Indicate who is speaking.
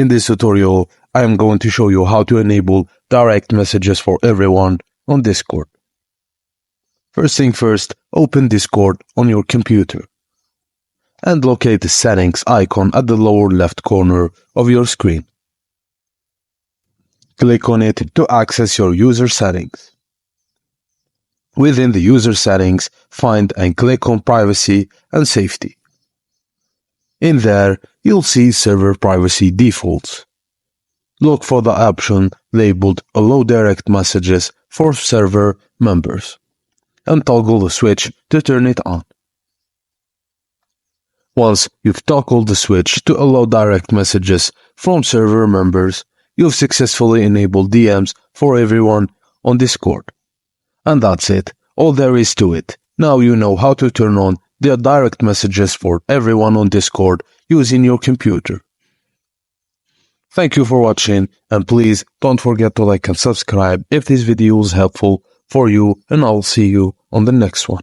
Speaker 1: In this tutorial, I am going to show you how to enable direct messages for everyone on Discord. First thing first, open Discord on your computer and locate the settings icon at the lower left corner of your screen. Click on it to access your user settings. Within the user settings, find and click on Privacy and Safety. In there, you'll see Server Privacy Defaults. Look for the option labeled Allow Direct Messages for Server Members and toggle the switch to turn it on. Once you've toggled the switch to allow direct messages from server members, you've successfully enabled DMs for everyone on Discord. And that's it, all there is to it. Now you know how to turn on the direct messages for everyone on Discord using your computer. Thank you for watching, and please don't forget to like and subscribe if this video was helpful for you, and I'll see you on the next one.